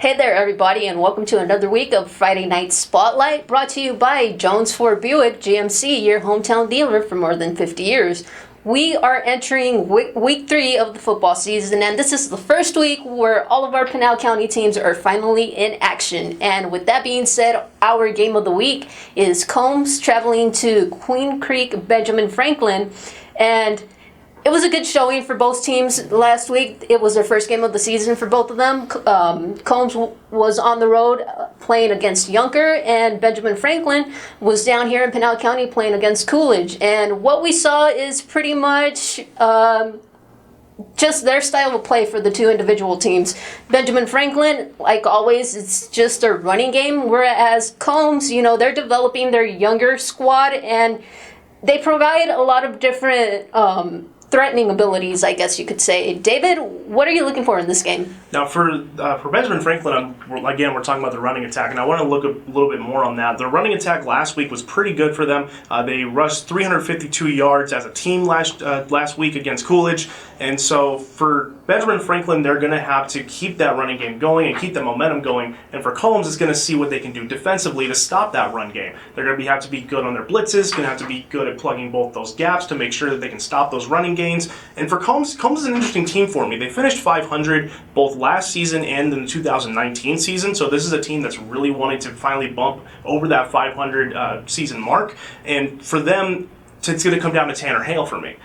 Hey there, everybody, and welcome to another week of Friday Night Spotlight, brought to you by Jones Ford Buick GMC, your hometown dealer for more than 50 years. We are entering week 3 of the football season, and this is the first week where all of our Pinal County teams are finally in action. And with that being said, our game of the week is Combs traveling to Queen Creek Benjamin Franklin, and it was a good showing for both teams last week. It was their first game of the season for both of them. Combs was on the road playing against Yunker, and Benjamin Franklin was down here in Pinal County playing against Coolidge. And what we saw is pretty much just their style of play for the two individual teams. Benjamin Franklin, like always, it's just a running game, whereas Combs, they're developing their younger squad, and they provide a lot of different threatening abilities, I guess you could say. David, what are you looking for in this game? Now, for Benjamin Franklin, we're talking about the running attack, and I want to look a little bit more on that. The running attack last week was pretty good for them. They rushed 352 yards as a team last week against Coolidge, and so for Benjamin Franklin, they're going to have to keep that running game going and keep that momentum going, and for Combs, it's going to see what they can do defensively to stop that run game. They're going to have to be good on their blitzes, going to have to be good at plugging both those gaps to make sure that they can stop those running gains. And for Combs is an interesting team for me. They finished 500 both last season and in the 2019 season, so this is a team that's really wanting to finally bump over that 500 season mark. And for them, it's going to come down to Tanner Hale for me.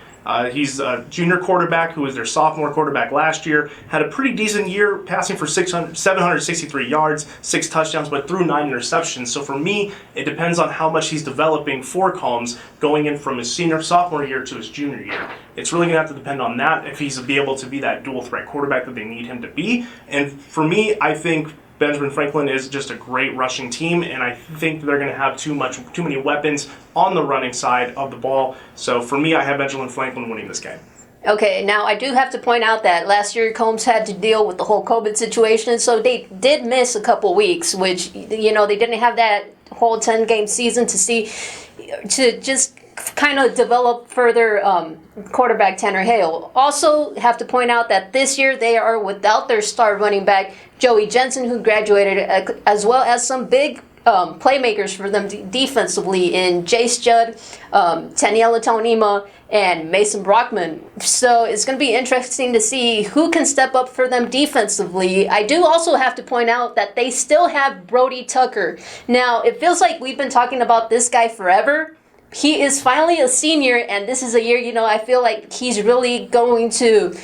He's a junior quarterback who was their sophomore quarterback last year, had a pretty decent year, passing for 763 yards, 6 touchdowns, but threw 9 interceptions. So for me, it depends on how much he's developing for Combs going in from his sophomore year to his junior year. It's really going to have to depend on that if he's be able to be that dual threat quarterback that they need him to be. And for me, I think Benjamin Franklin is just a great rushing team, and I think they're going to have too many weapons on the running side of the ball. So for me, I have Benjamin Franklin winning this game. Okay, now I do have to point out that last year Combs had to deal with the whole COVID situation, so they did miss a couple weeks, which, they didn't have that whole 10-game season to just kind of develop further quarterback Tanner Hale. Also have to point out that this year they are without their star running back Joey Jensen, who graduated, as well as some big playmakers for them defensively in Jace Judd, Taniela Tonima, and Mason Brockman. So it's going to be interesting to see who can step up for them defensively. I do also have to point out that they still have Brody Tucker. Now, it feels like we've been talking about this guy forever. He is finally a senior, and this is a year, I feel like he's really going to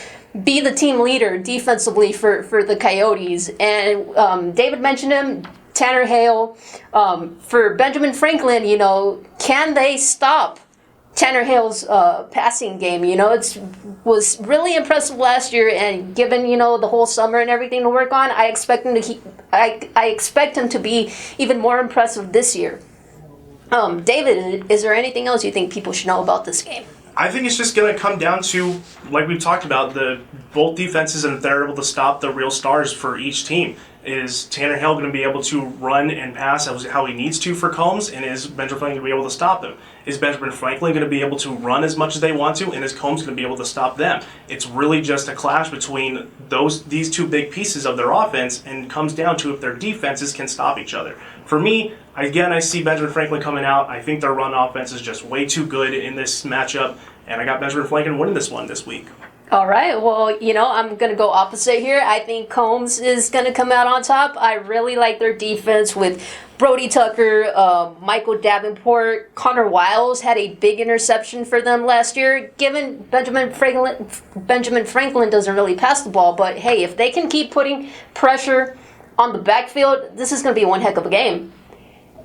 be the team leader defensively for the Coyotes. And David mentioned him, Tanner Hale. For Benjamin Franklin, can they stop Tanner Hale's passing game? It was really impressive last year, and given, the whole summer and everything to work on, I expect him to be even more impressive this year. David, is there anything else you think people should know about this game? I think it's just going to come down to, like we've talked about, both defenses, and if they're able to stop the real stars for each team. Is Tanner Hale going to be able to run and pass how he needs to for Combs, and is Benjamin Franklin going to be able to stop them? Is Benjamin Franklin going to be able to run as much as they want to, and is Combs going to be able to stop them? It's really just a clash between these two big pieces of their offense, and it comes down to if their defenses can stop each other. For me, again, I see Benjamin Franklin coming out. I think their run offense is just way too good in this matchup, and I got Benjamin Franklin winning this one this week. All right, well, I'm going to go opposite here. I think Combs is going to come out on top. I really like their defense with Brody Tucker, Michael Davenport. Connor Wiles had a big interception for them last year. Given Benjamin Franklin doesn't really pass the ball, but hey, if they can keep putting pressure on the backfield, this is going to be one heck of a game.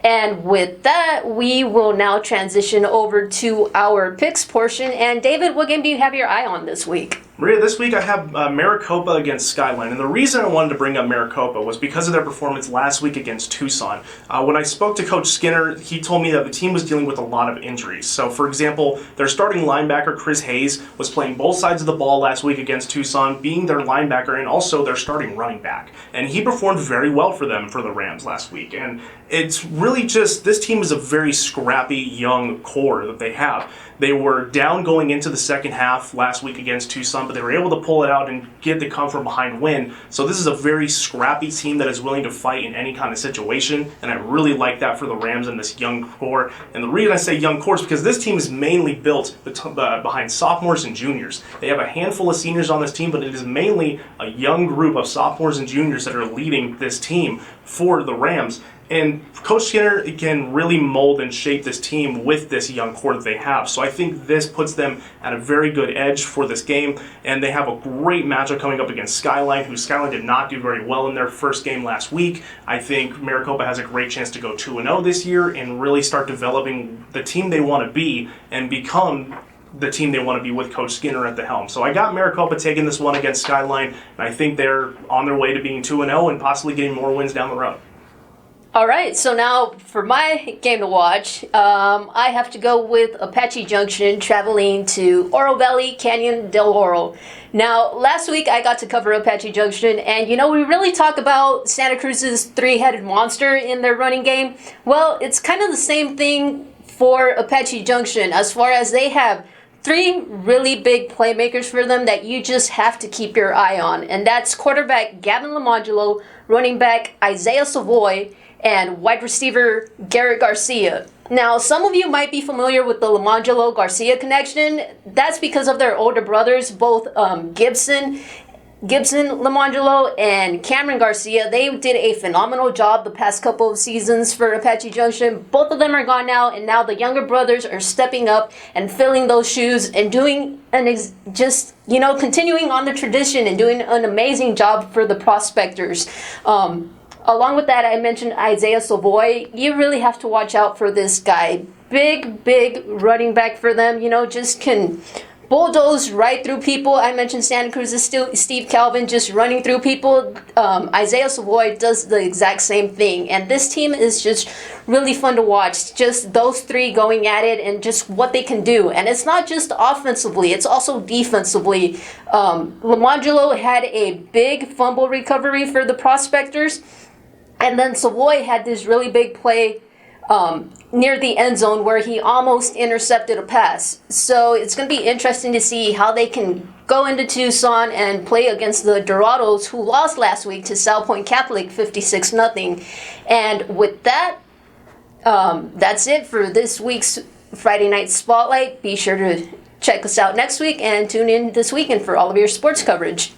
And with that, we will now transition over to our picks portion. And David, what game do you have your eye on this week? Maria, this week I have Maricopa against Skyline, and the reason I wanted to bring up Maricopa was because of their performance last week against Tucson. When I spoke to Coach Skinner, he told me that the team was dealing with a lot of injuries. So, for example, their starting linebacker, Chris Hayes, was playing both sides of the ball last week against Tucson, being their linebacker and also their starting running back. And he performed very well for them for the Rams last week. And it's really just, this team is a very scrappy young core that they have. They were down going into the second half last week against Tucson, but they were able to pull it out and get the come from behind win. So this is a very scrappy team that is willing to fight in any kind of situation, and I really like that for the Rams and this young core. And the reason I say young core is because this team is mainly built behind sophomores and juniors. They have a handful of seniors on this team, but it is mainly a young group of sophomores and juniors that are leading this team for the Rams. And Coach Skinner can really mold and shape this team with this young core that they have. So I think this puts them at a very good edge for this game. And they have a great matchup coming up against Skyline, who Skyline did not do very well in their first game last week. I think Maricopa has a great chance to go 2-0 this year and really start developing the team they want to be and become the team they want to be with Coach Skinner at the helm. So I got Maricopa taking this one against Skyline, and I think they're on their way to being 2-0 and possibly getting more wins down the road. All right, so now for my game to watch, I have to go with Apache Junction traveling to Oro Valley Canyon del Oro. Now, last week I got to cover Apache Junction, and we really talk about Santa Cruz's three-headed monster in their running game. Well, it's kind of the same thing for Apache Junction, as far as they have three really big playmakers for them that you just have to keep your eye on, and that's quarterback Gavin Lamangelo, running back Isaiah Savoy, and wide receiver Garrett Garcia. Now, some of you might be familiar with the Lamangelo-Garcia connection. That's because of their older brothers, both Gibson Lamangelo and Cameron Garcia. They did a phenomenal job the past couple of seasons for Apache Junction. Both of them are gone now, and now the younger brothers are stepping up and filling those shoes and doing continuing on the tradition and doing an amazing job for the prospectors. Along with that, I mentioned Isaiah Savoy. You really have to watch out for this guy. Big running back for them. Just can bulldoze right through people. I mentioned Santa Cruz's Steve Calvin just running through people. Isaiah Savoy does the exact same thing. And this team is just really fun to watch. Just those three going at it and just what they can do. And it's not just offensively, it's also defensively. Lamangelo had a big fumble recovery for the prospectors. And then Savoy had this really big play near the end zone where he almost intercepted a pass. So it's going to be interesting to see how they can go into Tucson and play against the Dorados, who lost last week to South Point Catholic 56-0. And with that, that's it for this week's Friday Night Spotlight. Be sure to check us out next week and tune in this weekend for all of your sports coverage.